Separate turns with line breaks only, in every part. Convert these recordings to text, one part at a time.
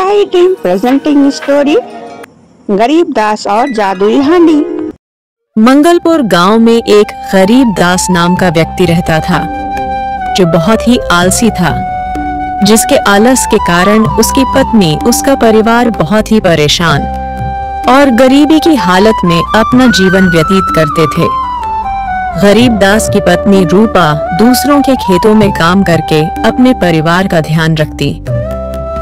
आई team presenting story गरीब दास और जादुई हांडी।
मंगलपुर गांव में एक गरीब दास नाम का व्यक्ति रहता था, जो बहुत ही आलसी था, जिसके आलस के कारण उसकी पत्नी, उसका परिवार बहुत ही परेशान और गरीबी की हालत में अपना जीवन व्यतीत करते थे। गरीब दास की पत्नी रूपा दूसरों के खेतों में काम करके अपने परिवार का ध्यान रखती।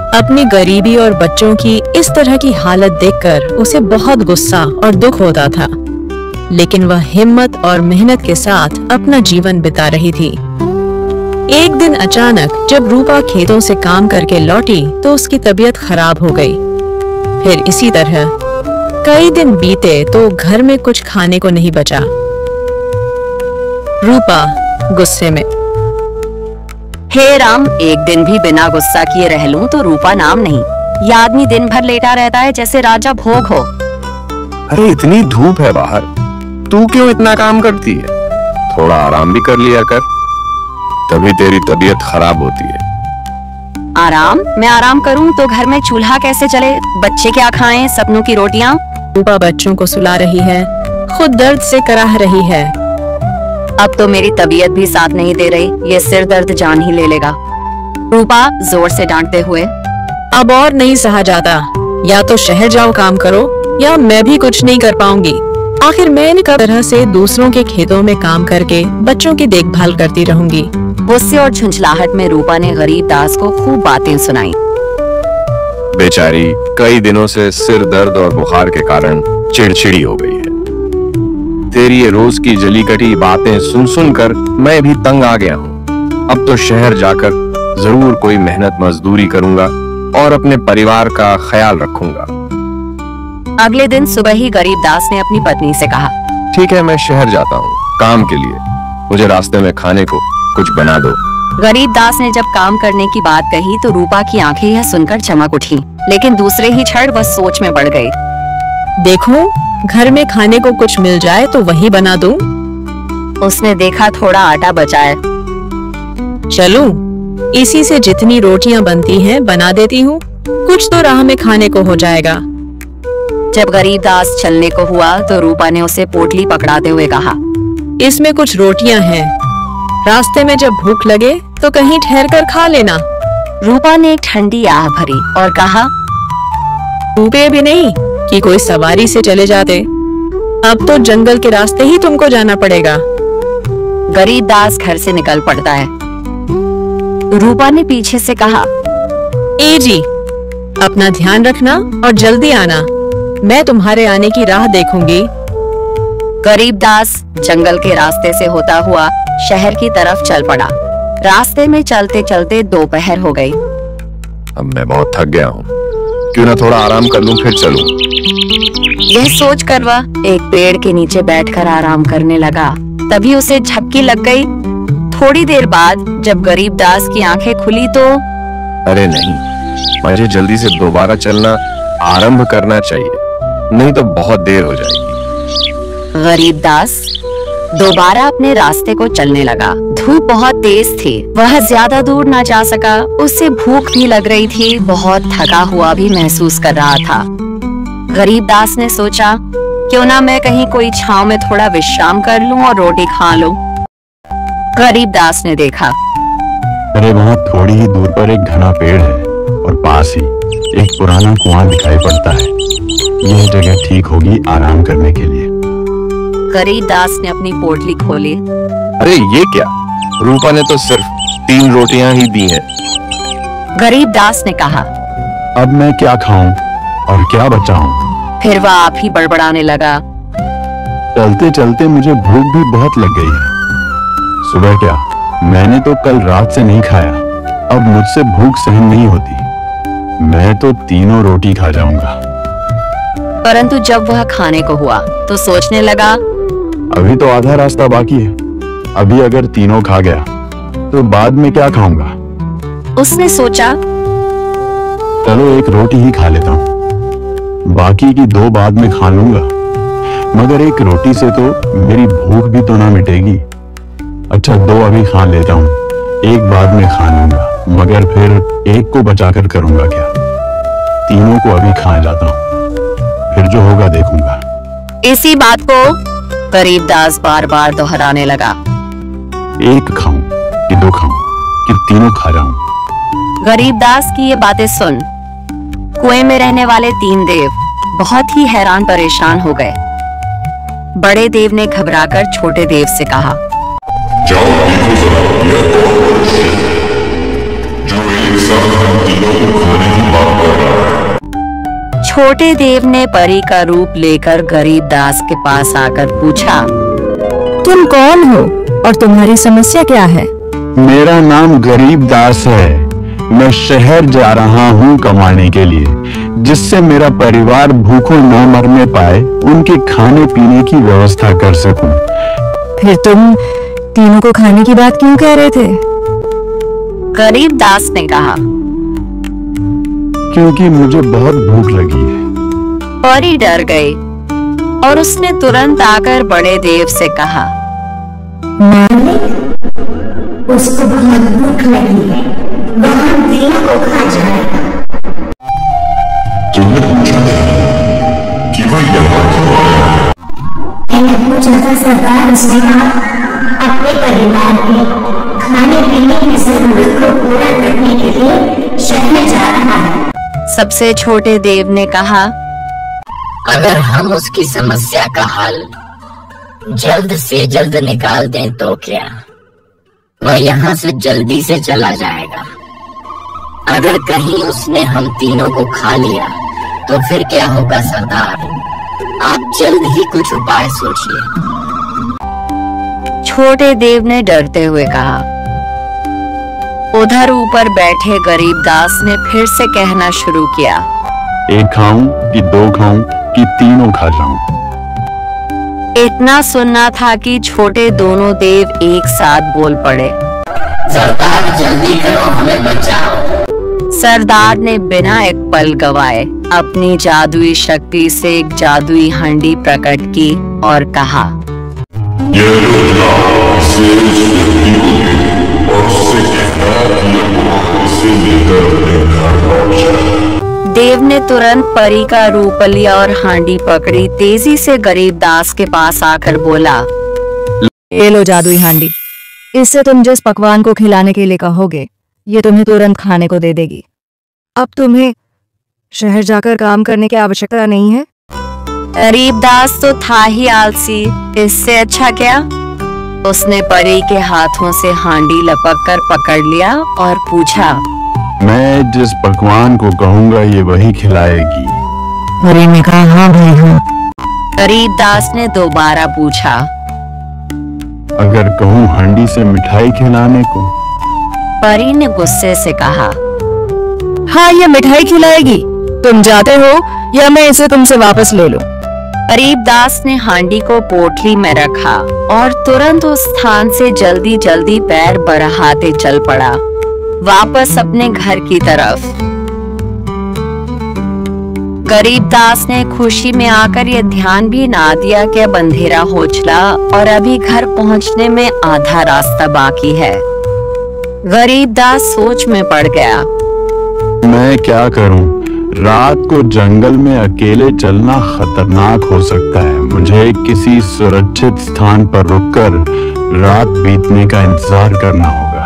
अपनी गरीबी और बच्चों की इस तरह की हालत देखकर उसे बहुत गुस्सा और दुख होता था, लेकिन वह हिम्मत और मेहनत के साथ अपना जीवन बिता रही थी। एक दिन अचानक जब रूपा खेतों से काम करके लौटी तो उसकी तबीयत खराब हो गई। फिर इसी तरह कई दिन बीते तो घर में कुछ खाने को नहीं बचा। रूपा गुस्से में,
हे राम, एक दिन भी बिना गुस्सा किए रह लूं तो रूपा नाम नहीं। ये आदमी दिन भर लेटा रहता है जैसे राजा भोग हो।
अरे इतनी धूप है बाहर, तू क्यों इतना काम करती है? थोड़ा आराम भी कर लिया कर, तभी तेरी तबीयत खराब होती है।
आराम? मैं आराम करूं तो घर में चूल्हा कैसे चले? बच्चे क्या खाएं? सपनों की रोटियां?
रूपा बच्चों को सुला रही है, खुद दर्द से कराह रही है।
अब तो मेरी तबीयत भी साथ नहीं दे रही, ये सिर दर्द जान ही ले लेगा। रूपा जोर से डांटते हुए,
अब और नहीं सहा जाता, या तो शहर जाओ काम करो या मैं भी कुछ नहीं कर पाऊंगी। आखिर मैं इन तरह से दूसरों के खेतों में काम करके बच्चों की देखभाल करती रहूंगी।
गुस्से और झुंझलाहट में रूपा ने गरीब दास को खूब बातें सुनाई।
बेचारी कई दिनों से सिर दर्द और बुखार के कारण चिड़चिड़ी हो गई है। तेरी ये रोज की जली कटी बातें सुन सुनकर मैं भी तंग आ गया हूँ। अब तो शहर जाकर जरूर कोई मेहनत मजदूरी करूंगा और अपने परिवार का ख्याल रखूंगा।
अगले दिन सुबह ही गरीब दास ने अपनी पत्नी से कहा,
ठीक है, मैं शहर जाता हूँ काम के लिए, मुझे रास्ते में खाने को कुछ बना दो।
गरीब दास ने जब काम करने की बात कही तो रूपा की आंखें यह सुनकर चमक उठी, लेकिन दूसरे ही क्षण वह सोच में पड़ गई।
देखो, घर में खाने को कुछ मिल जाए तो वही बना दूं।
उसने देखा थोड़ा आटा बचा है।
चलूं, इसी से जितनी रोटियां बनती हैं बना देती हूँ, कुछ तो राह में खाने को हो जाएगा।
जब गरीब दास चलने को हुआ तो रूपा ने उसे पोटली पकड़ाते हुए कहा,
इसमें कुछ रोटियां हैं, रास्ते में जब भूख लगे तो कहीं ठहर कर खा लेना।
रूपा ने एक ठंडी आह भरी और कहा,
रुपए भी नहीं कि कोई सवारी से चले जाते, अब तो जंगल के रास्ते ही तुमको जाना पड़ेगा।
गरीब दास घर से निकल पड़ता है। रूपा ने पीछे से कहा,
ए जी, अपना ध्यान रखना और जल्दी आना, मैं तुम्हारे आने की राह देखूंगी।
गरीब दास जंगल के रास्ते से होता हुआ शहर की तरफ चल पड़ा। रास्ते में चलते चलते दोपहर हो गई।
अब मैं बहुत थक गया हूँ, क्यों ना थोड़ा आराम कर लूं फिर चलूं।
यह सोच कर वह एक पेड़ के नीचे बैठकर आराम करने लगा। तभी उसे झपकी लग गई। थोड़ी देर बाद जब गरीब दास की आंखें खुली तो
अरे नहीं, मुझे जल्दी से दोबारा चलना आरंभ करना चाहिए, नहीं तो बहुत देर हो जाएगी।
गरीब दास दोबारा अपने रास्ते को चलने लगा। धूप बहुत तेज थी, वह ज्यादा दूर ना जा सका। उससे भूख भी लग रही थी, बहुत थका हुआ भी महसूस कर रहा था। गरीब दास ने सोचा, क्यों ना मैं कहीं कोई छांव में थोड़ा विश्राम कर लूं और रोटी खा लूं। गरीब दास ने देखा,
अरे वहाँ थोड़ी ही दूर पर एक घना पेड़ है और पास ही एक पुराना कुआं दिखाई पड़ता है। यह जगह ठीक होगी आराम करने के लिए।
गरीब दास ने अपनी पोटली खोली।
अरे ये क्या, रूपा ने तो सिर्फ 3 रोटियां ही दी हैं।
गरीब दास ने कहा,
अब मैं क्या खाऊं और क्या बचाऊं?
फिर वह आप ही बड़बड़ाने लगा,
चलते चलते मुझे भूख भी बहुत लग गई है। सुबह क्या, मैंने तो कल रात से नहीं खाया, अब मुझसे भूख सहन नहीं होती। मैं तो 3 रोटी खा जाऊंगा।
परंतु जब वह खाने को हुआ तो सोचने लगा,
अभी तो आधा रास्ता बाकी है, अभी अगर 3 खा गया तो बाद में क्या खाऊंगा?
उसने सोचा,
चलो एक रोटी ही खा लेता हूँ, बाकी की 2 बाद में खा लूंगा। मगर एक रोटी से तो मेरी भूख भी तो ना मिटेगी। अच्छा 2 अभी खा लेता हूँ, एक बाद में खा लूंगा, मगर फिर एक को बचाकर करूंगा क्या? तीनों को अभी खा जाता हूँ, फिर जो होगा देखूंगा।
इसी बात को गरीबदास बार बार दोहराने लगा।
एक खाऊं कि दो खाऊं कि तीनों खा जाऊं?
गरीबदास की ये बातें सुन कुएं में रहने वाले 3 देव बहुत ही हैरान परेशान हो गए। बड़े देव ने घबराकर छोटे देव से कहा,
जाओ देखो जरा यह कौन मनुष्य है जो एक साथ हम तीनों को खाने की बात कर रहा है।
छोटे देव ने परी का रूप लेकर गरीबदास के पास आकर पूछा,
तुम कौन हो और तुम्हारी समस्या क्या है?
मेरा नाम गरीबदास है। मैं शहर जा रहा हूँ कमाने के लिए, जिससे मेरा परिवार भूखों न मरने पाए, उनके खाने पीने की व्यवस्था कर सकूं।
फिर तुम तीनों को खाने की बात क्यों कह रहे थे?
गरीबदास ने कहा,
क्योंकि मुझे बहुत भूख लगी है।
परी डर गई और उसने तुरंत आकर बड़े देव से कहा,
उसको बहुत भूख लगी है, वह हम तीनों को खा जाएगा।
तुमने पूछा कि वह यहाँ क्यों आया है?
मैंने पूछा था सरदार, उसने कहा अपने परिवार के खाने पीने की जरूरत को पूरा करने के लिए शहर जा रहा है।
सबसे छोटे देव ने कहा,
अगर हम उसकी समस्या का हल जल्द से जल्द निकाल दें तो क्या वह यहाँ से जल्दी से चला जाएगा। अगर कहीं उसने हम तीनों को खा लिया तो फिर क्या होगा सरदार? आप जल्द ही कुछ उपाय सोचिए।
छोटे देव ने डरते हुए कहा। उधर ऊपर बैठे गरीबदास ने फिर से कहना शुरू किया,
एक खाऊं कि दो खाऊं कि तीनों खा जाऊं?
इतना सुनना था कि छोटे दोनों देव एक साथ बोल पड़े,
सरदार जल्दी करो, हमें बचाओ।
सरदार ने बिना एक पल गवाए अपनी जादुई शक्ति से एक जादुई हांडी प्रकट की और कहा,
यह योजना इसे उस व्यक्ति को दे और उससे कहना कि वह इसे लेकर अपने घर लौट जाए।
देव ने तुरंत परी का रूप लिया और हांडी पकड़ी। तेजी से गरीबदास के पास आकर बोला,
ये लो जादुई हांडी, इससे तुम जिस पकवान को खिलाने के लिए कहोगे ये तुम्हें तुरंत खाने को दे देगी। अब तुम्हें शहर जाकर काम करने की आवश्यकता नहीं है।
गरीबदास तो था ही आलसी, इससे अच्छा क्या? उसने परी के हाथों से हांडी लपक कर पकड़ लिया और पूछा,
मैं जिस पकवान को कहूंगा ये वही खिलाएगी।
परी ने कहा, हाँ भाई हाँ।
गरीबदास ने दोबारा पूछा,
अगर कहूँ हांडी से मिठाई खिलाने को?
परी ने गुस्से से कहा,
हाँ ये मिठाई खिलाएगी। तुम जाते हो या मैं इसे तुमसे वापस ले लूं?
गरीबदास ने हांडी को पोटली में रखा और तुरंत उस स्थान से जल्दी जल्दी पैर बढ़ाते चल पड़ा वापस अपने घर की तरफ। गरीबदास ने खुशी में आकर यह ध्यान भी ना दिया कि अब अंधेरा हो चला और अभी घर पहुंचने में आधा रास्ता बाकी है। गरीबदास सोच में पड़ गया,
मैं क्या करूं? रात को जंगल में अकेले चलना खतरनाक हो सकता है। मुझे किसी सुरक्षित स्थान पर रुककर रात बीतने का इंतजार करना होगा।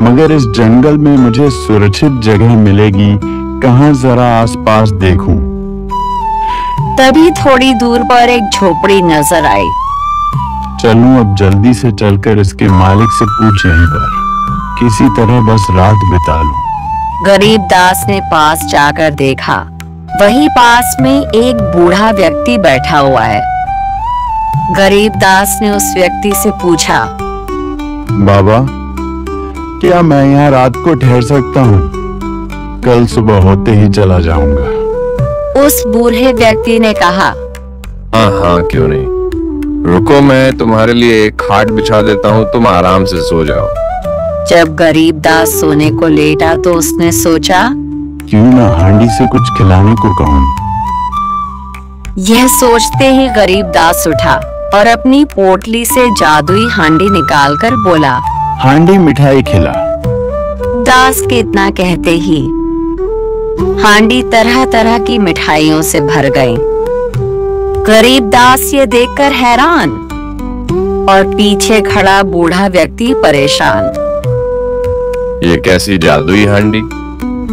मगर इस जंगल में मुझे सुरक्षित जगह मिलेगी कहाँ? जरा आसपास देखूं।
तभी थोड़ी दूर पर एक झोपड़ी नजर आई।
चलूं अब जल्दी से चलकर इसके मालिक से पूछ यहीं पर किसी तरह बस रात बिता लूं।
गरीबदास ने पास जाकर देखा, वही पास में एक बूढ़ा व्यक्ति बैठा हुआ है। गरीबदास ने उस व्यक्ति से पूछा,
बाबा क्या मैं यहाँ रात को ठहर सकता हूँ? कल सुबह होते ही चला जाऊंगा।
उस बूढ़े व्यक्ति ने कहा,
हाँ हाँ क्यों नहीं, रुको मैं तुम्हारे लिए एक खाट बिछा देता हूँ, तुम आराम से सो जाओ।
जब गरीबदास सोने को लेटा तो उसने सोचा,
क्यों ना हांडी से कुछ खिलाने को कहूँ।
यह सोचते ही गरीबदास उठा और अपनी पोटली से जादुई हांडी निकालकर बोला,
हांडी मिठाई खिला।
दास के इतना कहते ही हांडी तरह तरह की मिठाइयों से भर गई। गरीबदास ये देखकर हैरान और पीछे खड़ा बूढ़ा व्यक्ति परेशान।
ये कैसी जादुई हांडी,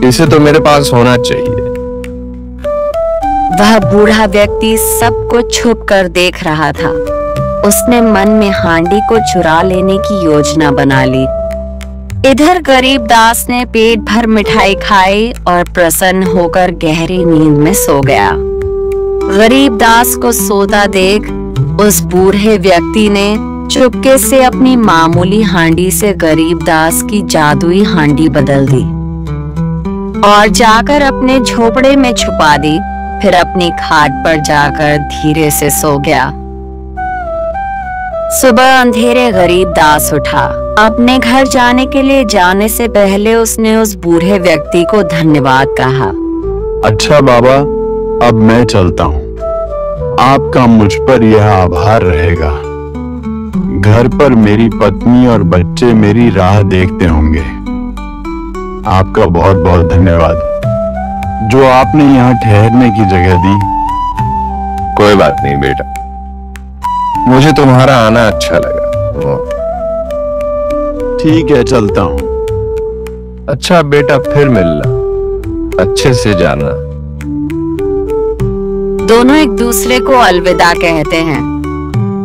इसे तो मेरे पास होना चाहिए।
वह बूढ़ा व्यक्ति सब कुछ छुप कर देख रहा था। उसने मन में हांडी को चुरा लेने की योजना बना ली। इधर गरीबदास ने पेट भर मिठाई खाई और प्रसन्न होकर गहरी नींद में सो गया। गरीबदास को सोता देख उस बूढ़े व्यक्ति ने चुपके से अपनी मामूली हांडी से गरीबदास की जादुई हांडी बदल दी और जाकर अपने झोपड़े में छुपा दी। फिर अपनी खाट पर जाकर धीरे से सो गया। सुबह अंधेरे गरीबदास उठा। अपने घर जाने के लिए जाने से पहले उसने उस बूढ़े व्यक्ति को धन्यवाद कहा।
अच्छा बाबा, अब मैं चलता हूँ। आपका मुझ पर यह आभार रहेगा। घर पर मेरी पत्नी और बच्चे मेरी राह देखते होंगे। आपका बहुत बहुत धन्यवाद जो आपने यहाँ ठहरने की जगह दी।
कोई बात नहीं बेटा, मुझे तुम्हारा आना अच्छा लगा।
ठीक है, चलता हूँ।
अच्छा बेटा, फिर मिलना, अच्छे से जाना।
दोनों एक दूसरे को अलविदा कहते हैं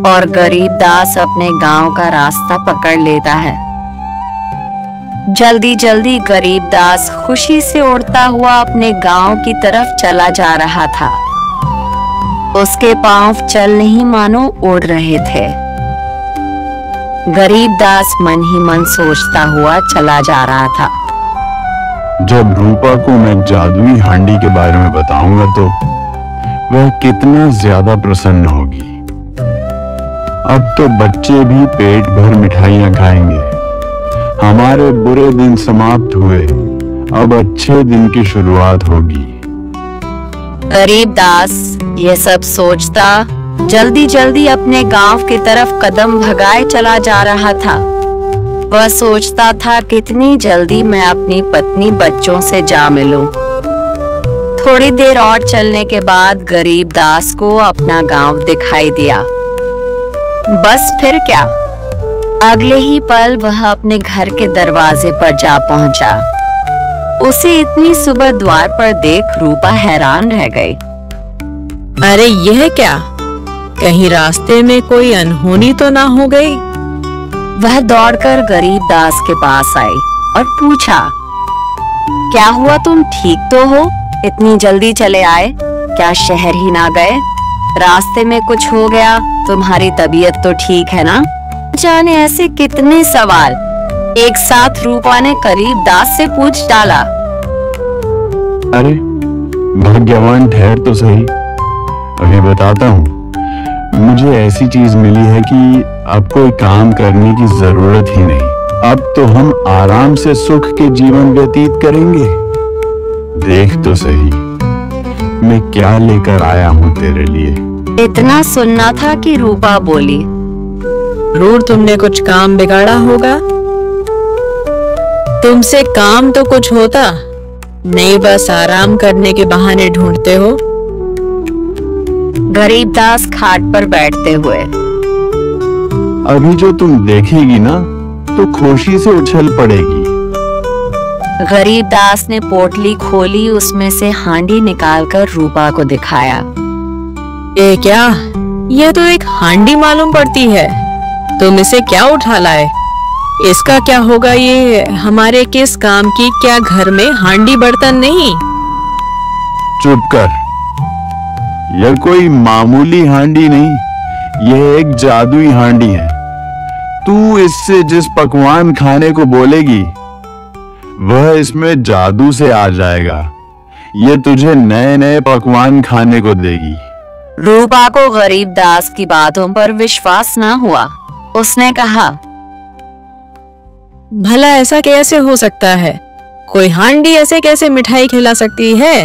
और गरीबदास अपने गांव का रास्ता पकड़ लेता है। जल्दी जल्दी गरीबदास खुशी से उड़ता हुआ अपने गांव की तरफ चला जा रहा था। उसके पांव चल नहीं मानो उड़ रहे थे। गरीबदास मन ही मन सोचता हुआ चला जा रहा था।
जब रूपा को मैं जादुई हांडी के बारे में बताऊंगा तो वह कितना ज्यादा प्रसन्न होगी। अब तो बच्चे भी पेट भर मिठाइयां खाएंगे। हमारे बुरे दिन समाप्त हुए, अब अच्छे दिन की शुरुआत होगी।
गरीबदास ये सब सोचता जल्दी जल्दी अपने गांव की तरफ कदम भगाए चला जा रहा था। वह सोचता था कितनी जल्दी मैं अपनी पत्नी बच्चों से जा मिलूं। थोड़ी देर और चलने के बाद गरीबदास को अपना गांव दिखाई दिया। बस फिर क्या, अगले ही पल वह अपने घर के दरवाजे पर जा पहुंचा। उसे इतनी सुबह द्वार पर देख रूपा हैरान रह गई।
अरे यह क्या, कहीं रास्ते में कोई अनहोनी तो ना हो गई?
वह दौड़कर गरीबदास के पास आई और पूछा, क्या हुआ, तुम ठीक तो हो? इतनी जल्दी चले आए, क्या शहर ही ना गए? रास्ते में कुछ हो गया? तुम्हारी तबीयत तो ठीक है ना? जाने ऐसे कितने सवाल एक साथ रूपा ने गरीबदास से पूछ डाला।
अरे भाग्यवान, ठहर तो सही, अभी बताता हूँ। मुझे ऐसी चीज मिली है कि अब कोई काम करने की जरूरत ही नहीं। अब तो हम आराम से सुख के जीवन व्यतीत करेंगे। देख तो सही मैं क्या लेकर आया हूँ तेरे लिए।
इतना सुनना था कि रूपा बोली,
जरूर तुमने कुछ काम बिगाड़ा होगा। तुमसे काम तो कुछ होता नहीं, बस आराम करने के बहाने ढूंढते हो।
गरीबदास खाट पर बैठते हुए,
अभी जो तुम देखेगी ना तो खुशी से उछल पड़ेगी।
गरीबदास ने पोटली खोली, उसमें से हांडी निकालकर रूपा को दिखाया।
ये क्या, यह तो एक हांडी मालूम पड़ती है। तुम इसे क्या उठा लाए? इसका क्या होगा? ये हमारे किस काम की? क्या घर में हांडी बर्तन नहीं?
चुप कर, यह कोई मामूली हांडी नहीं, यह एक जादुई हांडी है। तू इससे जिस पकवान खाने को बोलेगी वह इसमें जादू से आ जाएगा। ये तुझे नए नए पकवान खाने को देगी।
रूपा को गरीबदास की बातों पर विश्वास न हुआ। उसने कहा,
भला ऐसा कैसे हो सकता है? कोई हांडी ऐसे कैसे मिठाई खिला सकती है?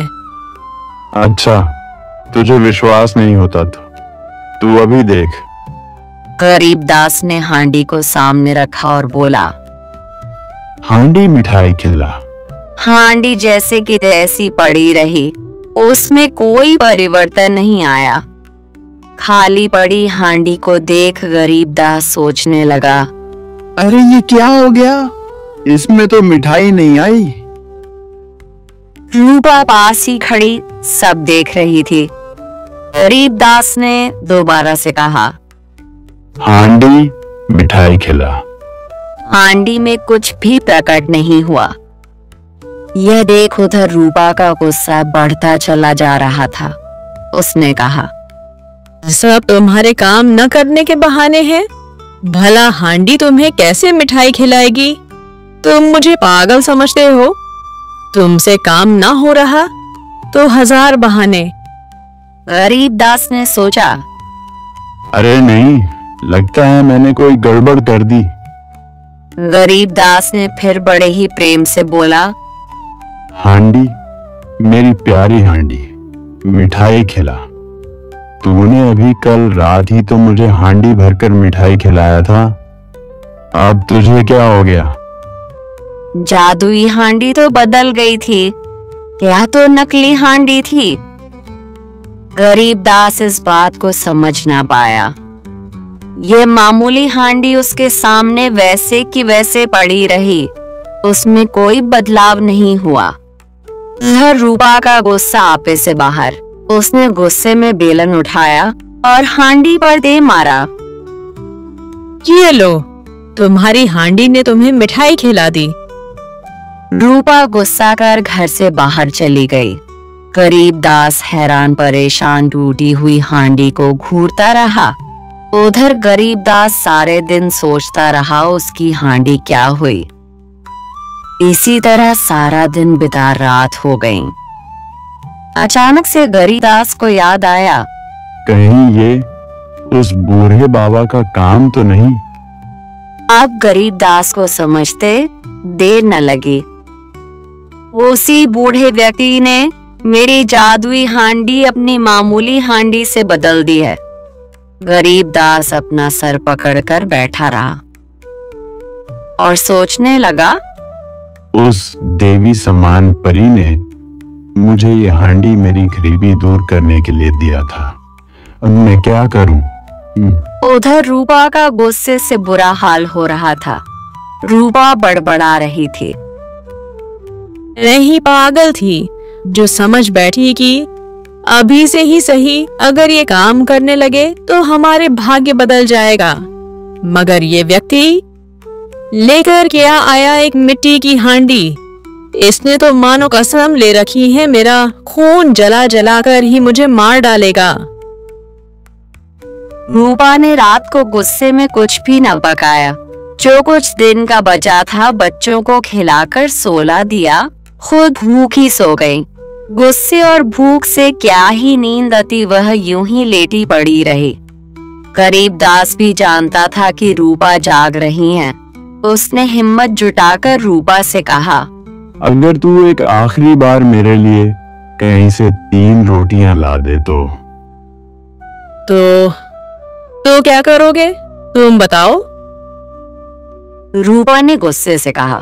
अच्छा, तुझे विश्वास नहीं होता तो तू अभी देख।
गरीबदास ने हांडी को सामने रखा और बोला,
हांडी मिठाई खिला।
हांडी जैसे कि तैसी पड़ी रही, उसमें कोई परिवर्तन नहीं आया। खाली पड़ी हांडी को देख गरीबदास सोचने लगा,
अरे ये क्या हो गया? इसमें तो मिठाई नहीं आई।
रूपा पास ही खड़ी सब देख रही थी। गरीबदास ने दोबारा से कहा,
हांडी मिठाई खिला।
हांडी में कुछ भी प्रकट नहीं हुआ। यह देख उधर रूपा का गुस्सा बढ़ता चला जा रहा था। उसने कहा,
सब तुम्हारे काम न करने के बहाने हैं। भला हांडी तुम्हें कैसे मिठाई खिलाएगी? तुम मुझे पागल समझते हो? तुमसे काम ना हो रहा तो 1000 बहाने।
गरीबदास ने सोचा,
अरे नहीं, लगता है मैंने कोई गड़बड़ कर दी।
गरीबदास ने फिर बड़े ही प्रेम से बोला,
हांडी, मेरी प्यारी हांडी, मिठाई खिला। तूने अभी कल रात ही तो मुझे हांडी भरकर मिठाई खिलाया था। अब तुझे क्या हो गया?
जादुई हांडी तो बदल गई थी, क्या तो नकली हांडी थी। गरीबदास इस बात को समझ ना पाया। ये मामूली हांडी उसके सामने वैसे की वैसे पड़ी रही, उसमें कोई बदलाव नहीं हुआ। यह रूपा का गुस्सा आपे से बाहर। उसने गुस्से में बेलन उठाया और हांडी पर दे मारा।
ये लो, तुम्हारी हांडी ने तुम्हें मिठाई खिला दी।
रूपा गुस्सा कर घर से बाहर चली गई। गरीबदास हैरान परेशान टूटी हुई हांडी को घूरता रहा। उधर गरीबदास सारे दिन सोचता रहा उसकी हांडी क्या हुई। इसी तरह सारा दिन बिता रात हो गई। अचानक से गरीबदास को याद आया,
कहीं ये उस बूढ़े बाबा का काम तो नहीं?
अब गरीबदास को समझते देर न लगी। उसी बूढ़े व्यक्ति ने मेरी जादुई हांडी अपनी मामूली हांडी से बदल दी है। गरीबदास अपना सर पकड़कर बैठा रहा और सोचने लगा,
उस देवी समान परी ने मुझे ये हांडी मेरी गरीबी दूर करने के लिए दिया था। अब मैं क्या करूं?
उधर रूपा का गुस्से से बुरा हाल हो रहा था। रूपा बड़बड़ा रही थी,
नहीं पागल थी जो समझ बैठी कि अभी से ही सही, अगर ये काम करने लगे तो हमारे भाग्य बदल जाएगा। मगर ये व्यक्ति लेकर क्या आया एक मिट्टी की हांडी। इसने तो मानो कसम ले रखी है मेरा खून जला जला कर ही मुझे मार डालेगा।
रूपा ने रात को गुस्से में कुछ भी न पकाया। जो कुछ दिन का बचा था बच्चों को खिलाकर सोला दिया, खुद भूखी सो गई। गुस्से और भूख से क्या ही नींद आती, वह यूं ही लेटी पड़ी रही। गरीबदास भी जानता था कि रूपा जाग रही है। उसने हिम्मत जुटाकर रूपा से कहा,
अगर तू एक आखिरी बार मेरे लिए कहीं से 3 रोटियां ला दे
तो क्या करोगे? तुम बताओ।
रूपा ने गुस्से से कहा,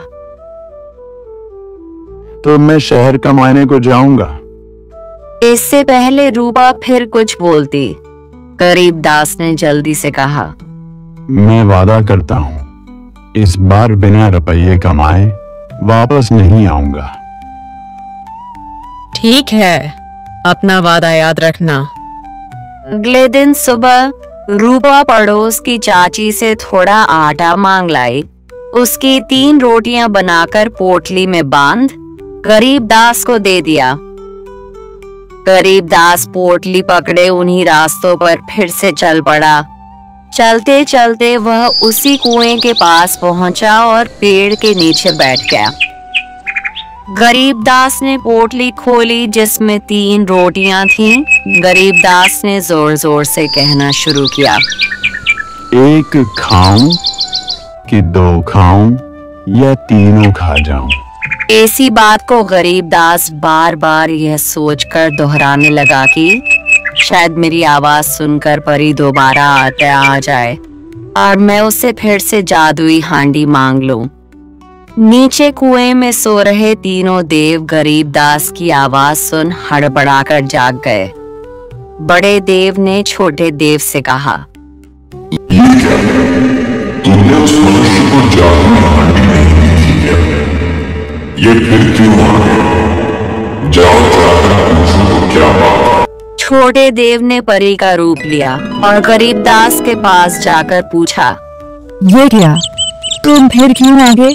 तो मैं शहर कमाने को जाऊंगा।
इससे पहले रूपा फिर कुछ बोलती, गरीबदास ने जल्दी से कहा,
मैं वादा करता हूँ इस बार बिना रुपये कमाए वापस नहीं आऊंगा।
ठीक है, अपना वादा याद रखना।
अगले दिन सुबह रूपा पड़ोस की चाची से थोड़ा आटा मांग लाई। उसकी 3 रोटियां बनाकर पोटली में बांध गरीबदास को दे दिया। गरीबदास पोटली पकड़े उन्हीं रास्तों पर फिर से चल पड़ा। चलते चलते वह उसी कुएं के पास पहुंचा और पेड़ के नीचे बैठ गया। गरीबदास ने पोटली खोली जिसमें 3 रोटियां थीं। गरीबदास ने जोर जोर से कहना शुरू किया,
1 खाऊं कि 2 खाऊं या तीनों खा जाऊं।
ऐसी बात को गरीबदास बार बार यह सोचकर दोहराने लगा कि शायद मेरी आवाज सुनकर परी दोबारा आ जाए और मैं उससे फिर से जादुई हांडी मांग लूं। नीचे कुएं में सो रहे तीनों देव गरीबदास की आवाज सुन हड़बड़ाकर जाग गए। बड़े देव ने छोटे देव से कहा,
ये क्या? तुमने उस मनुष्य को जादुई हांडी नहीं दी थी क्या? ये फिर क्यों आ गया? जाओ जाकर पूछो तो क्या बात?
छोटे देव ने परी का रूप लिया और गरीबदास के पास जाकर पूछा,
ये क्या? तुम फिर क्यों आ गए?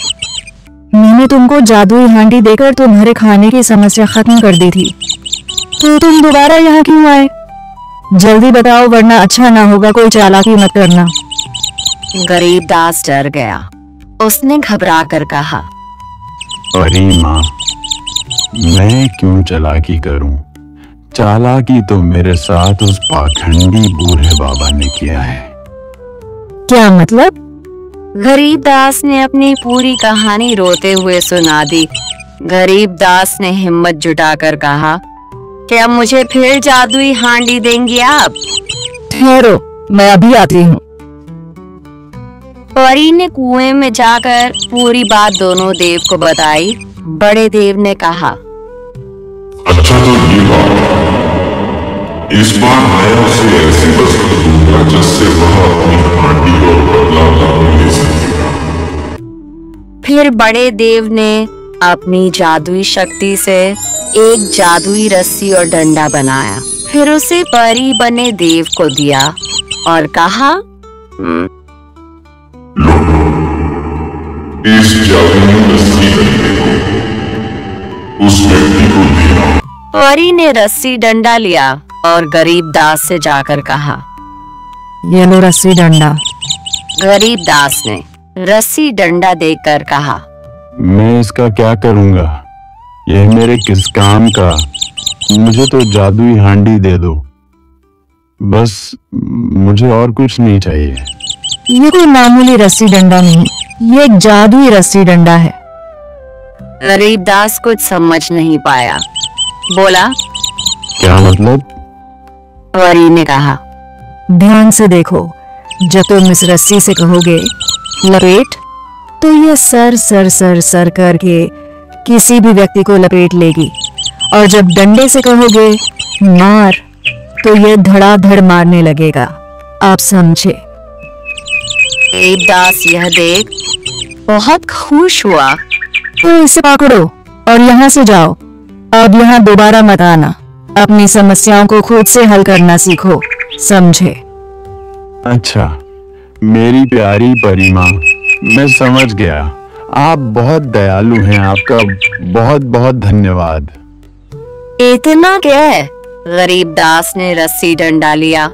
मैंने तुमको जादुई हांडी देकर तुम्हारे खाने की समस्या खत्म कर दी थी, तो तुम दोबारा यहाँ क्यों आए? जल्दी बताओ, वरना अच्छा ना होगा। कोई चालाकी मत करना।
गरीबदास डर गया। उसने घबरा कर कहा,
परी माँ, मैं क्यों चालाकी करूं? चालाकी तो मेरे साथ उस पाखंडी बूढ़े बाबा ने किया है।
क्या मतलब?
गरीबदास ने अपनी पूरी कहानी रोते हुए सुना दी। गरीबदास ने हिम्मत जुटाकर कहा, क्या मुझे फिर जादुई हांडी देंगे आप?
ठहरो, मैं अभी आती हूँ।
परी ने कुएं में जाकर पूरी बात दोनों देव को बताई। बड़े देव ने कहा,
अच्छा तो ये बात, इस बार मैं उसे ऐसी वस्तु दूंगा जिससे वह अपनी हांडी और बदला नहीं ले सकेगा।
फिर बड़े देव ने अपनी जादुई शक्ति से एक जादुई रस्सी और डंडा बनाया। फिर उसे परी बने देव को दिया और कहा,
इस जादुई रस्सी डंडे को उस व्यक्ति को देना।
परी ने रस्सी डंडा लिया और गरीबदास से जाकर कहा,
ये लो रस्सी डंडा।
गरीबदास ने रस्सी डंडा देकर कहा,
मैं इसका क्या करूंगा? यह मेरे किस काम का? मुझे तो जादुई हांडी दे दो, बस। मुझे और कुछ नहीं चाहिए।
ये कोई मामूली रस्सी डंडा नहीं, ये एक जादुई रस्सी डंडा है।
गरीबदास कुछ समझ नहीं पाया। बोला,
क्या मतलब?
परी ने कहा,
ध्यान से देखो, जब तुम इस रस्सी से कहोगे लपेट, तो ये सर सर सर सर करके किसी भी व्यक्ति को लपेट लेगी, और जब डंडे से कहोगे मार, तो ये धड़ाधड़ मारने लगेगा। आप समझे?
गरीबदास यह देख बहुत खुश हुआ।
तो इसे पकड़ो और यहाँ से जाओ। अब यहाँ दोबारा मत आना। अपनी समस्याओं को खुद से हल करना सीखो, समझे?
अच्छा मेरी प्यारी परी माँ, मैं समझ गया। आप बहुत दयालु हैं। आपका बहुत बहुत धन्यवाद।
इतना क्या है? गरीबदास ने रस्सी डंडा लिया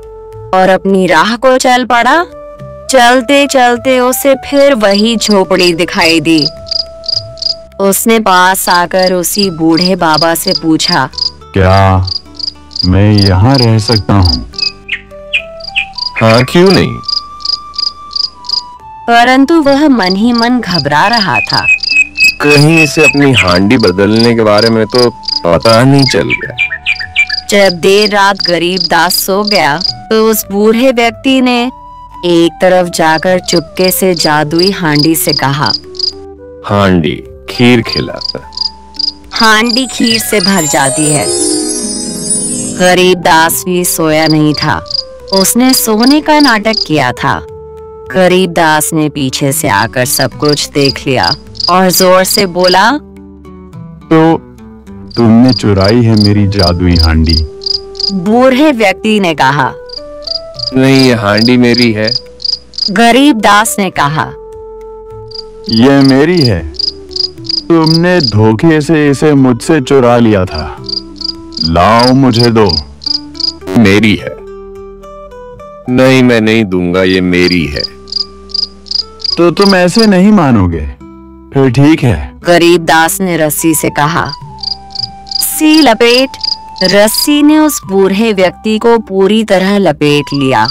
और अपनी राह को चल पड़ा। चलते चलते उसे फिर वही झोपड़ी दिखाई दी। उसने पास आकर उसी बूढ़े बाबा से पूछा,
क्या मैं यहाँ रह सकता हूँ?
हाँ, क्यों नहीं?
परंतु वह मन ही मन घबरा रहा था।
कहीं इसे अपनी हांडी बदलने के बारे में तो पता नहीं चल गया।
जब देर रात गरीबदास सो गया तो उस बूढ़े व्यक्ति ने एक तरफ जाकर चुपके से जादुई हांडी से कहा,
हांडी खीर खिलाकर।
हांडी खीर से भर जाती है। गरीबदास भी सोया नहीं था। उसने सोने का नाटक किया था। गरीबदास ने पीछे से आकर सब कुछ देख लिया और जोर से बोला,
तो तुमने चुराई है मेरी जादुई हांडी?
बूढ़े व्यक्ति ने कहा,
नहीं, ये हांडी मेरी है।
गरीबदास ने कहा,
ये मेरी है। तुमने धोखे से इसे मुझसे चुरा लिया था। लाओ, मुझे दो।
मेरी है। नहीं, मैं नहीं दूंगा, ये मेरी है।
तो तुम ऐसे नहीं मानोगे? फिर ठीक है।
गरीबदास ने रस्सी से कहा, सी लपेट। रस्सी ने उस बूढ़े व्यक्ति को पूरी तरह लपेट लिया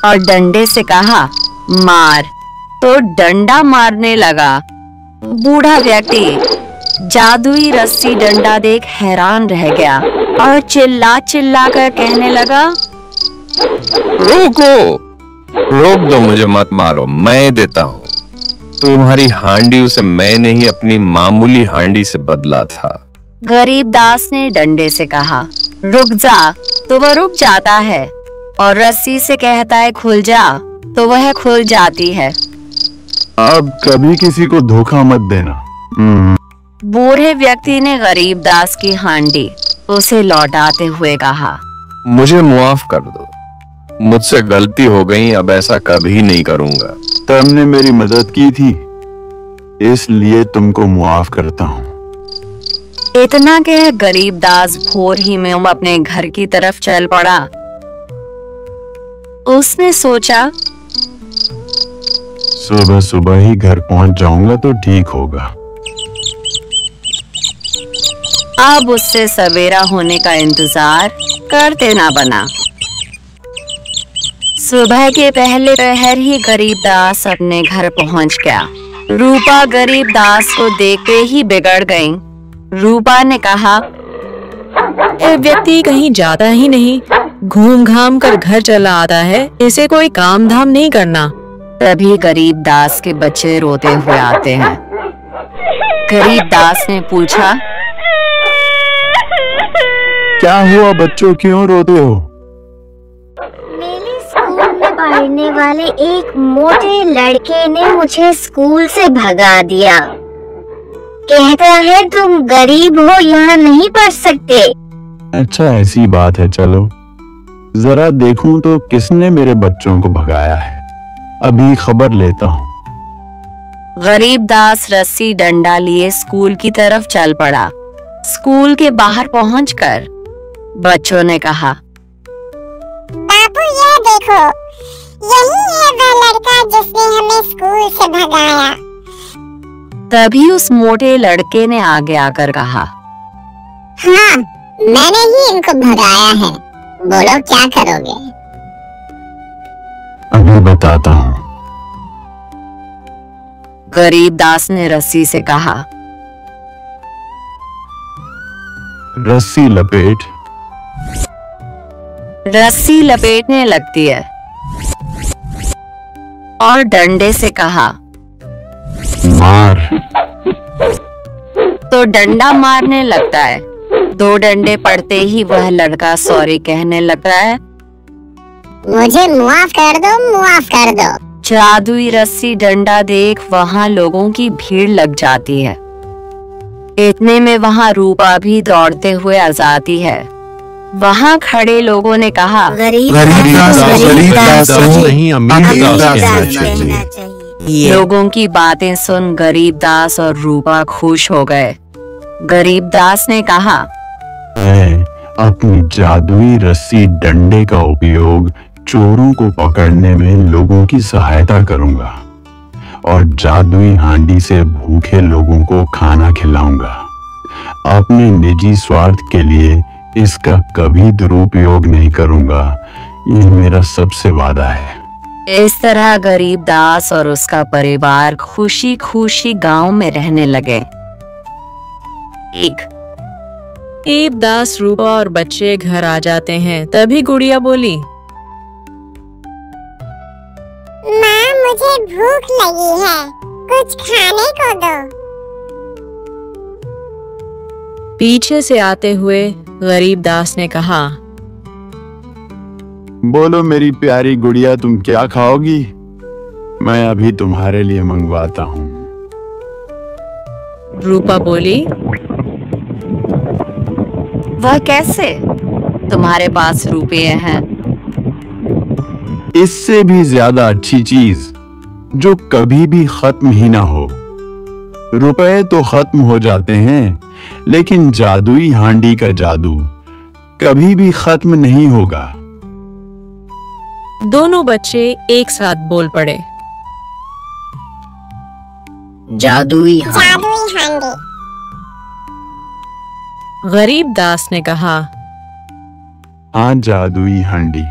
और डंडे से कहा, मार। तो डंडा मारने लगा। बूढ़ा व्यक्ति जादुई रस्सी डंडा देख हैरान रह गया और चिल्ला चिल्ला कर कहने लगा,
रोको, रोक दो मुझे, मत मारो, मैं देता हूँ। तुम्हारी हांडी से मैंने ही अपनी मामूली हांडी से बदला था।
गरीबदास ने डंडे से कहा, रुक जा, तो वह रुक जाता है, और रस्सी से कहता है खुल जा, तो वह खुल जाती है।
अब कभी किसी को धोखा मत देना।
बूढ़े व्यक्ति ने गरीबदास की हांडी उसे लौटाते हुए कहा,
मुझे मुआफ कर दो, मुझसे गलती हो गई, अब ऐसा कभी नहीं करूंगा।
तुमने मेरी मदद की थी, इसलिए तुमको मुआफ करता हूँ।
इतना कह गरीबदास भोर ही में अपने घर की तरफ चल पड़ा। उसने सोचा,
सुबह सुबह ही घर पहुंच जाऊंगा तो ठीक होगा।
अब उससे सवेरा होने का इंतजार करते ना बना। सुबह के पहले पहर ही गरीबदास अपने घर पहुंच गया। रूपा गरीबदास को देखते ही बिगड़ गई। रूपा ने कहा,
ये व्यक्ति कहीं जाता ही नहीं, घूम घाम कर घर चला आता है, इसे कोई काम धाम नहीं करना।
तभी गरीबदास के बच्चे रोते हुए आते हैं। गरीबदास ने पूछा,
क्या हुआ बच्चों, क्यों रोते हो?
मेरे स्कूल में पढ़ने वाले एक मोटे लड़के ने मुझे स्कूल से भगा दिया। कहता है तुम गरीब हो, यहाँ नहीं पढ़ सकते।
अच्छा ऐसी बात है, चलो जरा देखूं तो किसने मेरे बच्चों को भगाया है, अभी खबर लेता हूँ।
गरीबदास रस्सी डंडा लिए स्कूल की तरफ चल पड़ा। स्कूल के बाहर पहुंचकर बच्चों ने कहा,
बाबू ये देखो, यही है वह लड़का जिसने हमें स्कूल से भगाया।
तभी उस मोटे लड़के ने आगे आकर कहा,
हाँ, मैंने ही इनको भगाया है, बोलो क्या करोगे?
अभी बताता हूँ।
गरीबदास ने रस्सी से कहा,
रस्सी लपेट।
रस्सी लपेटने लगती है और डंडे से कहा,
मार।
तो डंडा मारने लगता है। 2 डंडे पड़ते ही वह लड़का सॉरी कहने लगता है,
मुझे मुआफ कर दो, मुआफ कर दो।
जादुई रस्सी डंडा देख वहाँ लोगों की भीड़ लग जाती है। इतने में वहाँ रूपा भी दौड़ते हुए आ जाती है। वहाँ खड़े लोगों ने कहा, लोगों की बातें सुन गरीबदास और रूपा खुश हो गए। गरीबदास ने कहा,
मैं अपनी जादुई रस्सी डंडे का उपयोग चोरों को पकड़ने में लोगों की सहायता करूंगा और जादुई हांडी से भूखे लोगों को खाना खिलाऊंगा। अपने निजी स्वार्थ के लिए इसका कभी दुरुपयोग नहीं करूंगा, ये मेरा सबसे वादा है।
इस तरह गरीबदास और उसका परिवार खुशी खुशी गांव में रहने लगे।
गरीबदास, रूपा और बच्चे घर आ जाते हैं। तभी गुड़िया बोली,
माँ मुझे भूख लगी है, कुछ खाने को दो।
पीछे से आते हुए गरीबदास ने कहा,
बोलो मेरी प्यारी गुड़िया, तुम क्या खाओगी? मैं अभी तुम्हारे लिए मंगवाता हूँ।
रूपा बोली,
वह कैसे? तुम्हारे पास रुपये हैं।
इससे भी ज्यादा अच्छी चीज जो कभी भी खत्म ही ना हो। रुपए तो खत्म हो जाते हैं, लेकिन जादुई हांडी का जादू कभी भी खत्म नहीं होगा।
दोनों बच्चे एक साथ बोल पड़े,
जादुई
हांडी।
गरीबदास ने कहा,
हाँ, जादुई हांडी।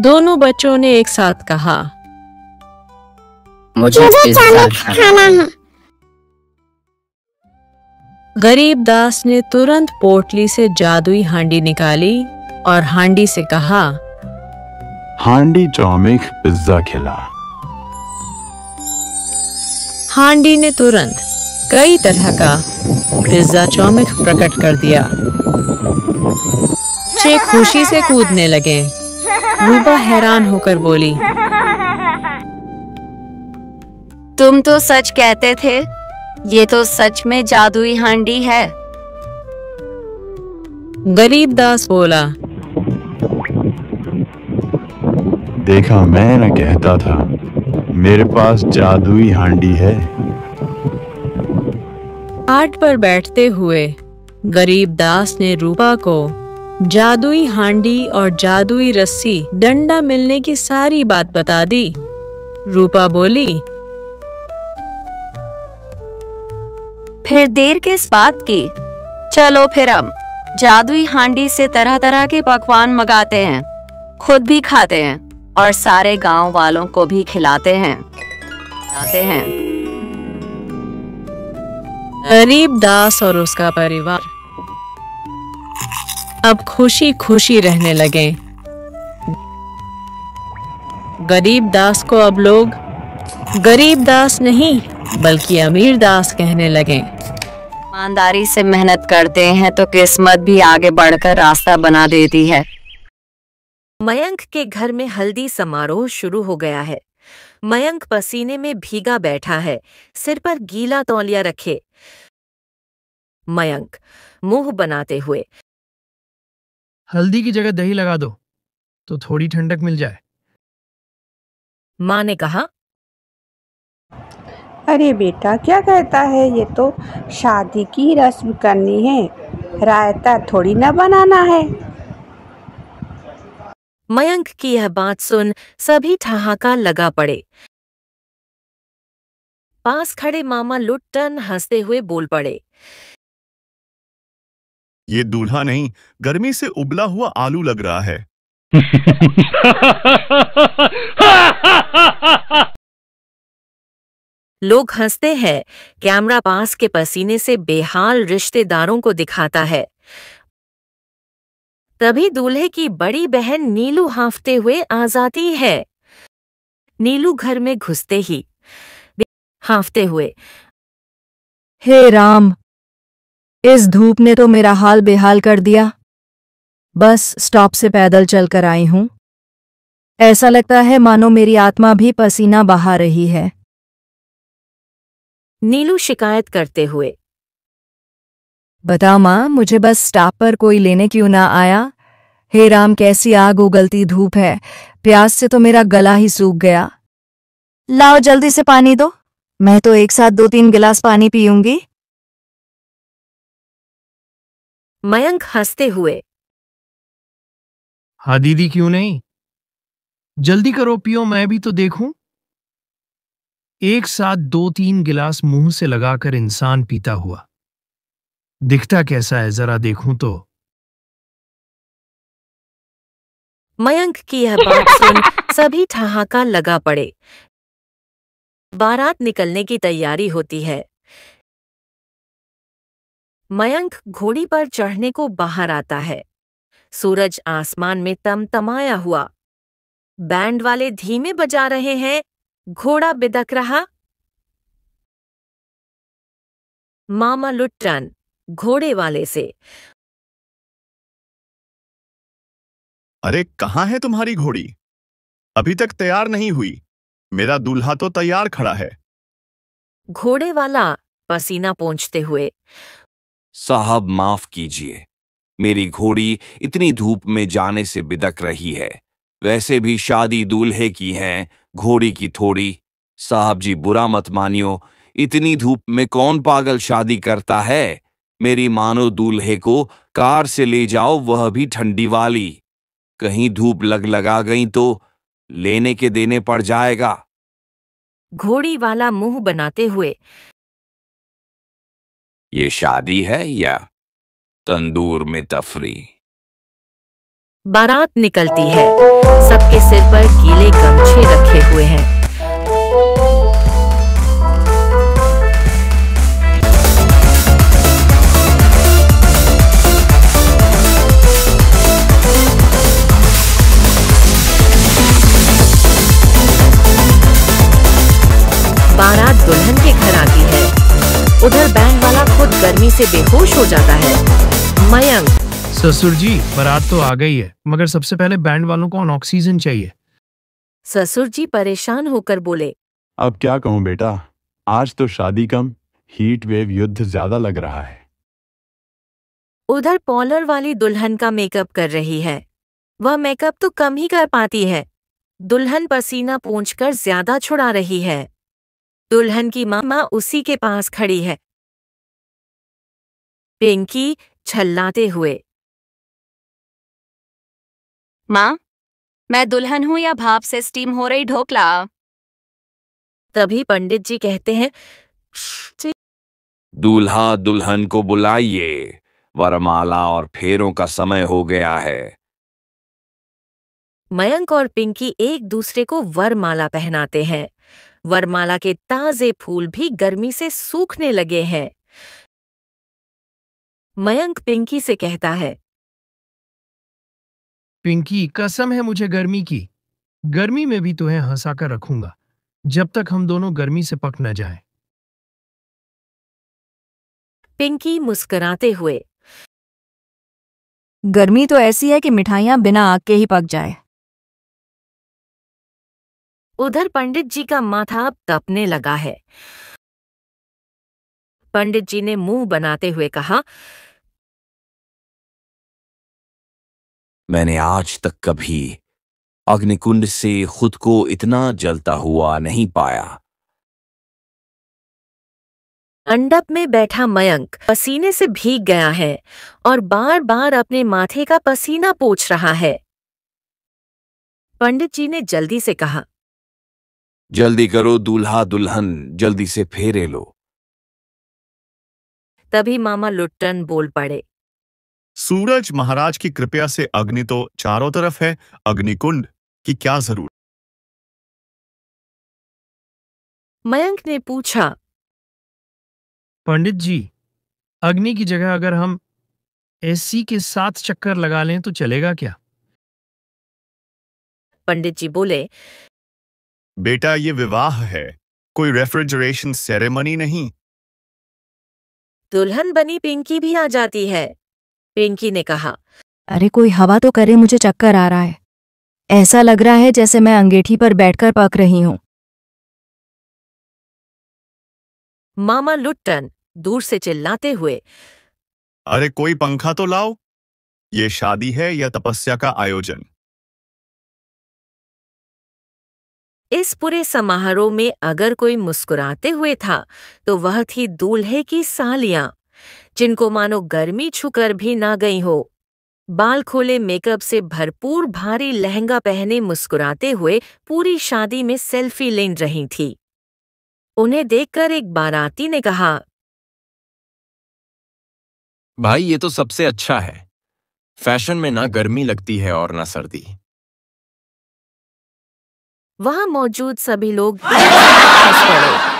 दोनों बच्चों ने एक साथ कहा,
मुझे पिज़्ज़ा खाना है।
गरीबदास ने तुरंत पोटली से जादुई हांडी निकाली और हांडी से कहा,
हांडी चौमिक पिज्जा खिला।
हांडी ने तुरंत कई तरह का पिज्जा चौमिक प्रकट कर दिया। बच्चे खुशी से कूदने लगे। रूपा हैरान होकर बोली,
तुम तो सच कहते थे, ये तो सच में जादुई हांडी है।
गरीब दास बोला,
देखा, मैं न कहता था मेरे पास जादुई हांडी है।
खाट पर बैठते हुए गरीब दास ने रूपा को जादुई हांडी और जादुई रस्सी डंडा मिलने की सारी बात बता दी। रूपा बोली,
फिर देर किस बात की, चलो फिर हम जादुई हांडी से तरह तरह के पकवान मंगाते हैं, खुद भी खाते हैं और सारे गांव वालों को भी खिलाते हैं।
गरीब दास और उसका परिवार अब खुशी खुशी रहने लगे। गरीब दास को अब लोग गरीब दास नहीं बल्कि अमीर दास कहने लगे।
ईमानदारी से मेहनत करते हैं तो किस्मत भी आगे बढ़कर रास्ता बना देती है।
मयंक के घर में हल्दी समारोह शुरू हो गया है। मयंक पसीने में भीगा बैठा है, सिर पर गीला तौलिया रखे। मयंक मुंह बनाते हुए,
हल्दी की जगह दही लगा दो तो थोड़ी ठंडक मिल जाए।
माँ ने कहा,
अरे बेटा क्या कहता है, ये तो शादी की रस्म करनी है, रायता थोड़ी ना बनाना है।
मयंक की यह बात सुन सभी ठहाका लगा पड़े। पास खड़े मामा लुट्टन हंसते हुए बोल पड़े,
ये दूल्हा नहीं, गर्मी से उबला हुआ आलू लग रहा है।
लोग हंसते हैं। कैमरा पास के पसीने से बेहाल रिश्तेदारों को दिखाता है। तभी दूल्हे की बड़ी बहन नीलू हांफते हुए आ जाती है। नीलू घर में घुसते ही हांफते हुए,
हे राम, इस धूप ने तो मेरा हाल बेहाल कर दिया। बस स्टॉप से पैदल चलकर आई हूं। ऐसा लगता है मानो मेरी आत्मा भी पसीना बहा रही है।
नीलू शिकायत करते हुए,
बता माँ, मुझे बस स्टॉप पर कोई लेने क्यों ना आया। हे राम, कैसी आग उगलती धूप है, प्यास से तो मेरा गला ही सूख गया। लाओ जल्दी से पानी दो, मैं तो एक साथ 2-3 गिलास पानी पीऊंगी।
मयंक हंसते हुए,
हाँ दीदी, क्यों नहीं, जल्दी करो, पियो, मैं भी तो देखूं। एक साथ 2-3 गिलास मुंह से लगाकर इंसान पीता हुआ दिखता कैसा है, जरा देखूं तो।
मयंक की यह बात सुन सभी ठहाका लगा पड़े। बारात निकलने की तैयारी होती है। मयंक घोड़ी पर चढ़ने को बाहर आता है। सूरज आसमान में तमतमाया हुआ। बैंड वाले धीमे बजा रहे हैं। घोड़ा बिदक रहा। मामा लुट्टन घोड़े वाले से,
अरे कहाँ है तुम्हारी घोड़ी? अभी तक तैयार नहीं हुई। मेरा दूल्हा तो तैयार खड़ा है।
घोड़े वाला पसीना पोंछते हुए,
साहब माफ कीजिए, मेरी घोड़ी इतनी धूप में जाने से बिदक रही है। वैसे भी शादी दूल्हे की है, घोड़ी की थोड़ी। साहब जी बुरा मत मानियो, इतनी धूप में कौन पागल शादी करता है। मेरी मानो दूल्हे को कार से ले जाओ, वह भी ठंडी वाली। कहीं धूप लगा गई तो लेने के देने पड़ जाएगा।
घोड़ी वाला मुंह बनाते हुए,
ये शादी है या तंदूर में तफरी?
बारात निकलती है। सबके सिर पर गीले गमछे रखे हुए हैं। बारात दुल्हन के घर उधर बैंड वाला खुद गर्मी से बेहोश हो जाता है। मयंक,
ससुर जी, बारात तो आ गई है, मगर सबसे पहले बैंड वालों को ऑक्सीजन चाहिए।
ससुर जी परेशान होकर बोले,
अब क्या कहूँ बेटा, आज तो शादी कम, हीट वेव युद्ध ज्यादा लग रहा है।
उधर पॉलर वाली दुल्हन का मेकअप कर रही है। वह मेकअप तो कम ही कर पाती है। दुल्हन पसीना पोंछकर ज्यादा छुड़ा रही है। दुल्हन की मामा उसी के पास खड़ी है। पिंकी छल्लाते हुए,
माँ, मैं दुल्हन हूँ या भाप से स्टीम हो रही ढोकला?
तभी पंडित जी कहते हैं,
दूल्हा दुल्हन को बुलाइए, वरमाला और फेरों का समय हो गया है।
मयंक और पिंकी एक दूसरे को वरमाला पहनाते हैं। वरमाला के ताजे फूल भी गर्मी से सूखने लगे हैं। मयंक पिंकी से कहता है,
पिंकी, कसम है मुझे गर्मी की, गर्मी में भी तुम्हें हंसाकर रखूंगा जब तक हम दोनों गर्मी से पक न जाएं।
पिंकी मुस्कुराते हुए,
गर्मी तो ऐसी है कि मिठाइयां बिना आग के ही पक जाए।
उधर पंडित जी का माथा अब तपने लगा है। पंडित जी ने मुंह बनाते हुए कहा,
मैंने आज तक कभी अग्निकुंड से खुद को इतना जलता हुआ नहीं पाया।
मंडप में बैठा मयंक पसीने से भीग गया है और बार बार अपने माथे का पसीना पोंछ रहा है। पंडित जी ने जल्दी से कहा,
जल्दी करो दूल्हा दुल्हन, जल्दी से फेरे लो।
तभी मामा लुट्टन बोल पड़े,
सूरज महाराज की कृपया से अग्नि तो चारों तरफ है, अग्निकुंड की क्या जरूरत?
मयंक ने पूछा,
पंडित जी, अग्नि की जगह अगर हम एसी के 7 चक्कर लगा लें तो चलेगा क्या?
पंडित जी बोले,
बेटा ये विवाह है, कोई रेफ्रिजरेशन सेरेमनी नहीं।
दुल्हन बनी पिंकी भी आ जाती है। पिंकी ने कहा,
अरे कोई हवा तो करे, मुझे चक्कर आ रहा है। ऐसा लग रहा है जैसे मैं अंगीठी पर बैठकर पक रही हूं।
मामा लुट्टन दूर से चिल्लाते हुए,
अरे कोई पंखा तो लाओ, ये शादी है या तपस्या का आयोजन?
इस पूरे समारोह में अगर कोई मुस्कुराते हुए था तो वह थी दूल्हे की सालियां, जिनको मानो गर्मी छूकर भी ना गई हो। बाल खोले मेकअप से भरपूर भारी लहंगा पहने मुस्कुराते हुए पूरी शादी में सेल्फी ले रही थी। उन्हें देखकर एक बाराती ने कहा,
भाई ये तो सबसे अच्छा है, फैशन में ना गर्मी लगती है और ना सर्दी।
वहां मौजूद सभी लोग हंस पड़े।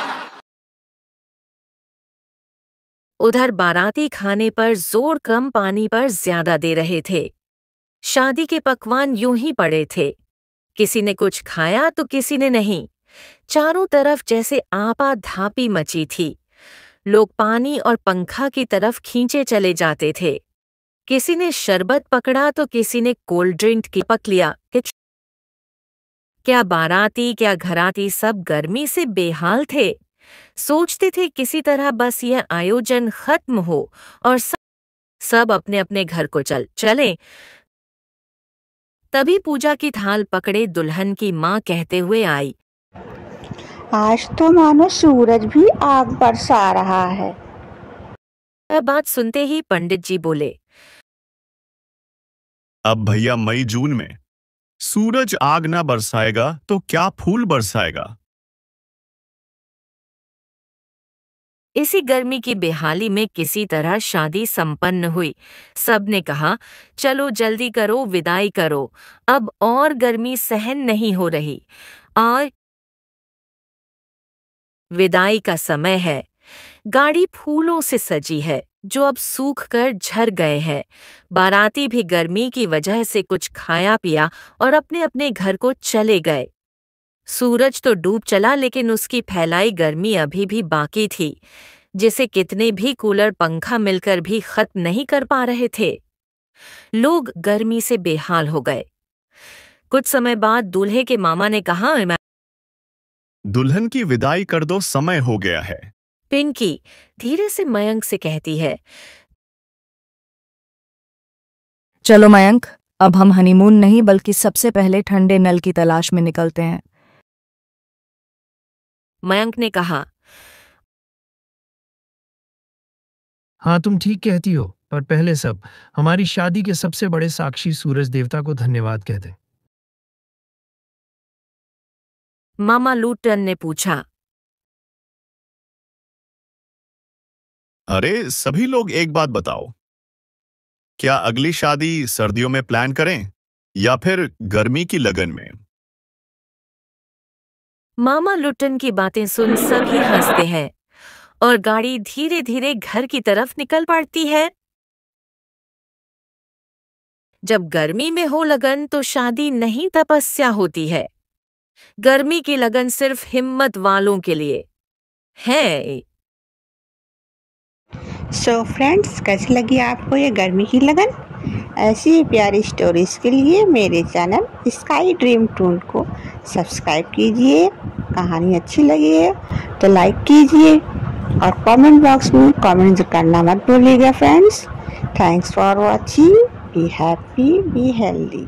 उधर बाराती खाने पर जोर कम, पानी पर ज्यादा दे रहे थे। शादी के पकवान यूं ही पड़े थे, किसी ने कुछ खाया तो किसी ने नहीं। चारों तरफ जैसे आपा धापी मची थी। लोग पानी और पंखा की तरफ खींचे चले जाते थे। किसी ने शरबत पकड़ा तो किसी ने कोल्ड ड्रिंक की पक लिया। क्या बाराती क्या घराती सब गर्मी से बेहाल थे। सोचते थे किसी तरह बस यह आयोजन खत्म हो और सब अपने अपने घर को चले। तभी पूजा की थाल पकड़े दुल्हन की माँ कहते हुए आई,
आज तो मानो सूरज भी आग बरसा रहा है।
यह बात सुनते ही पंडित जी बोले,
अब भैया मई जून में सूरज आग ना बरसाएगा तो क्या फूल बरसाएगा?
इसी गर्मी की बेहाली में किसी तरह शादी संपन्न हुई। सबने कहा, चलो जल्दी करो, विदाई करो, अब और गर्मी सहन नहीं हो रही और विदाई का समय है। गाड़ी फूलों से सजी है जो अब सूख कर झर गए हैं। बाराती भी गर्मी की वजह से कुछ खाया पिया और अपने अपने घर को चले गए। सूरज तो डूब चला लेकिन उसकी फैलाई गर्मी अभी भी बाकी थी। जिसे कितने भी कूलर पंखा मिलकर भी खत्म नहीं कर पा रहे थे। लोग गर्मी से बेहाल हो गए। कुछ समय बाद दूल्हे के मामा ने कहा,
दुल्हन की विदाई कर दो, समय हो गया है।
पिंकी धीरे से मयंक से कहती है,
चलो मयंक, अब हम हनीमून नहीं बल्कि सबसे पहले ठंडे नल की तलाश में निकलते हैं।
मयंक ने कहा,
हाँ तुम ठीक कहती हो, पर पहले सब हमारी शादी के सबसे बड़े साक्षी सूरज देवता को धन्यवाद कहते।
मामा लूटन ने पूछा,
अरे सभी लोग एक बात बताओ, क्या अगली शादी सर्दियों में प्लान करें या फिर गर्मी की लगन में?
मामा लुटन की बातें सुन सभी हंसते हैं और गाड़ी धीरे धीरे घर की तरफ निकल पड़ती है। जब गर्मी में हो लगन तो शादी नहीं तपस्या होती है। गर्मी की लगन सिर्फ हिम्मत वालों के लिए है।
सो फ्रेंड्स, कैसी लगी आपको ये गर्मी की लगन? ऐसी ही प्यारी स्टोरीज के लिए मेरे चैनल स्काई ड्रीम टून को सब्सक्राइब कीजिए। कहानी अच्छी लगी है तो लाइक कीजिए और कमेंट बॉक्स में कमेंट करना मत भूलिएगा friends. Thanks for watching. Be happy, be healthy.